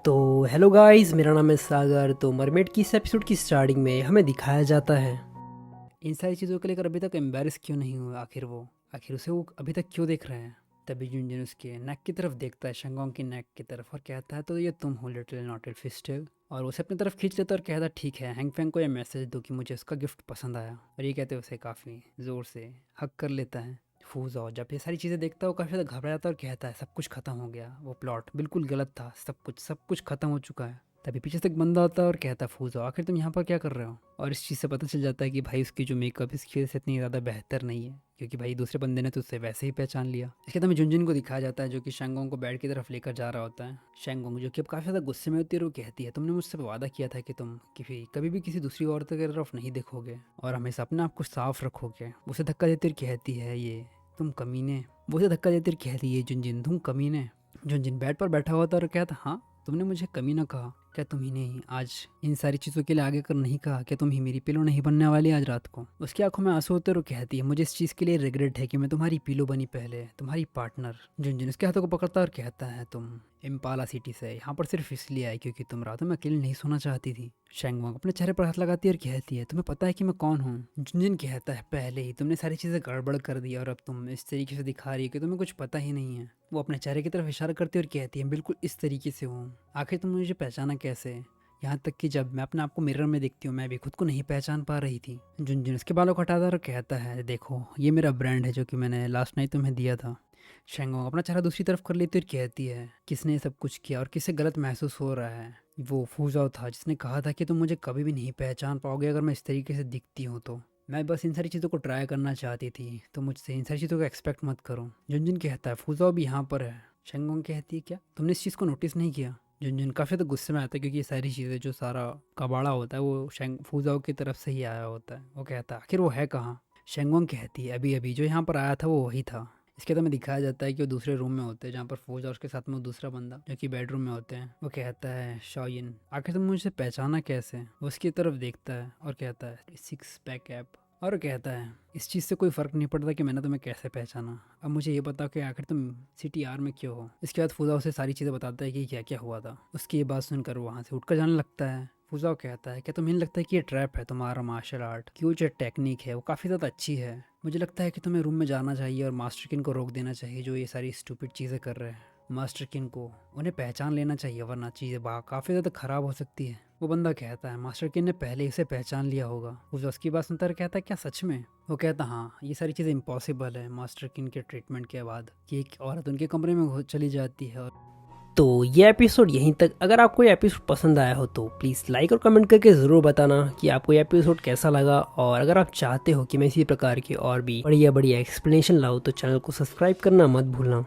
तो hello guys, मेरा नाम है सागर। तो मरमेड की इस एपिसोड की स्टार्टिंग में हमें दिखाया जाता है इन सारी चीज़ों को लेकर अभी तक एम्बेरस क्यों नहीं हुआ। आखिर उसे वो अभी तक क्यों देख रहे हैं। तभी जुनजुन उसके नेक की तरफ देखता है, शंगोंग की नेक की तरफ, और कहता है तो ये तुम हो लिटिल नॉटेड फिस्टल। और उसे अपनी तरफ खींच लेता है और कहता है ठीक है, हैंगफेंग को ये मैसेज दो कि मुझे उसका गिफ्ट पसंद आया। और ये कहते उसे काफ़ी ज़ोर से हक कर लेता है। फूज़ो जब ये सारी चीज़ें देखता है वो काफ़ी ज़्यादा घबरा जाता है और कहता है सब कुछ खत्म हो गया, वो प्लॉट बिल्कुल गलत था, सब कुछ खत्म हो चुका है। तभी पीछे से एक बंदा आता है और कहता है फूज़ो आखिर तुम यहाँ पर क्या कर रहे हो। और इस चीज़ से पता चल जाता है कि भाई उसकी जो मेकअप इसकी वजह से इतनी ज़्यादा बेहतर नहीं है, क्योंकि भाई दूसरे बंदे ने तो उससे वैसे ही पहचान लिया। इसके बाद हमें जुनजुन को दिखाया जाता है जो कि शंगोंग को बेड की तरफ लेकर जा रहा होता है। शंगोंग जो कि अब काफ़ी ज़्यादा गुस्से में होती है और वो कहती है तुमने मुझसे वादा किया था कि तुम कभी भी किसी दूसरी औरत की तरफ नहीं देखोगे और हमेशा अपने आप को साफ रखोगे। उसे धक्का देती हुए कहती है ये तुम कमीने। वो उसे धक्का देती हुए कहती है जुनजिन तुम कमीने। जुनजिन बेड पर बैठा हुआ था और कहता हाँ तुमने मुझे कमीना कहा। क्या तुम ही नहीं आज इन सारी चीज़ों के लिए आगे कर नहीं कहा? क्या तुम ही मेरी पिलो नहीं बनने वाली आज रात को? उसकी आंखों में आंसू होते और वो कहती है मुझे इस चीज़ के लिए रिग्रेट है कि मैं तुम्हारी पिलो बनी पहले, तुम्हारी पार्टनर। जुनजुन उसके हाथों को पकड़ता है और कहता है तुम इम्पाला सिटी से यहाँ पर सिर्फ इसलिए आई क्योंकि तुम रातों में अकेले नहीं सोना चाहती थी। शैंगवांग अपने चेहरे पर हाथ लगाती है और कहती है तुम्हें पता है कि मैं कौन हूँ? जुनजुन कहता है पहले ही तुमने सारी चीज़ें गड़बड़ कर दी और अब तुम इस तरीके से दिखा रही है कि तुम्हें कुछ पता ही नहीं है। वो अपने चेहरे की तरफ इशारा करती है और कहती है बिल्कुल इस तरीके से हूँ। आखिर तुम मुझे पहचाना कैसे? यहाँ तक कि जब मैं अपने आप को मिरर में देखती हूँ मैं भी खुद को नहीं पहचान पा रही थी। जुनजुन उसके बालों को हटाता और कहता है देखो ये मेरा ब्रांड है जो कि मैंने लास्ट नाइट तुम्हें दिया था। शैंगोंग अपना चेहरा दूसरी तरफ कर लेती और कहती है किसने ये सब कुछ किया और किससे गलत महसूस हो रहा है? वो फूजाओ था जिसने कहा था कि तुम मुझे कभी भी नहीं पहचान पाओगे अगर मैं इस तरीके से दिखती हूँ तो। मैं बस इन सारी चीज़ों को ट्राई करना चाहती थी, तो मुझसे इन सारी चीज़ों को एक्सपेक्ट मत करो। जुनजुन कहता है फूजाओ भी यहाँ पर है। शैंगोंग कहती है क्या तुमने इस चीज़ को नोटिस नहीं किया? जुनजुन काफ़ी तो गुस्से में आता है क्योंकि ये सारी चीज़ें जो सारा कबाड़ा होता है वो फूजाओ की तरफ से ही आया होता है। वो कहता है आखिर वो है कहाँ? शैंगोंग कहती है अभी अभी जो यहाँ पर आया था वो वही था। इसके तो में दिखाया जाता है कि वो दूसरे रूम में होते हैं जहाँ पर फौज और उसके साथ में वो दूसरा बंदा जो कि बेडरूम में होते हैं। वो कहता है शॉयिन आखिर तुम मुझे पहचाना कैसे? वो उसकी तरफ देखता है और कहता है सिक्स पैक ऐप। और कहता है इस चीज़ से कोई फ़र्क नहीं पड़ता कि मैंने तुम्हें कैसे पहचाना। अब मुझे ये बताओ कि आखिर तुम सिटी आर में क्यों हो? इसके बाद फूजा उसे सारी चीज़ें बताता है कि क्या क्या हुआ था। उसकी ये बात सुनकर वहाँ से उठकर जाने लगता है। फूजाओ कहता है क्या तुम्हें नहीं लगता है कि ये ट्रैप है तुम्हारा मार्शल आर्ट की वो जो टेक्निक है वो काफ़ी ज़्यादा अच्छी है? मुझे लगता है कि तुम्हें रूम में जाना चाहिए और मास्टर किन को रोक देना चाहिए जो ये सारी स्टूपिड चीज़ें कर रहे हैं। मास्टर किन को उन्हें पहचान लेना चाहिए वरना चीज़ें काफ़ी ज़्यादा ख़राब हो सकती है। वो बंदा कहता है मास्टर किन ने पहले इसे पहचान लिया होगा। वो उसकी बात सुनता है कहता है क्या सच में? वो कहता हाँ ये सारी चीज़ें इम्पॉसिबल है मास्टर किन के ट्रीटमेंट के बाद कि एक औरत उनके कमरे में चली जाती है। और तो ये एपिसोड यहीं तक। अगर आपको ये एपिसोड पसंद आया हो तो प्लीज़ लाइक और कमेंट करके ज़रूर बताना कि आपको ये एपिसोड कैसा लगा। और अगर आप चाहते हो कि मैं इसी प्रकार की और भी बढ़िया बढ़िया एक्सप्लेनेशन लाऊं तो चैनल को सब्सक्राइब करना मत भूलना।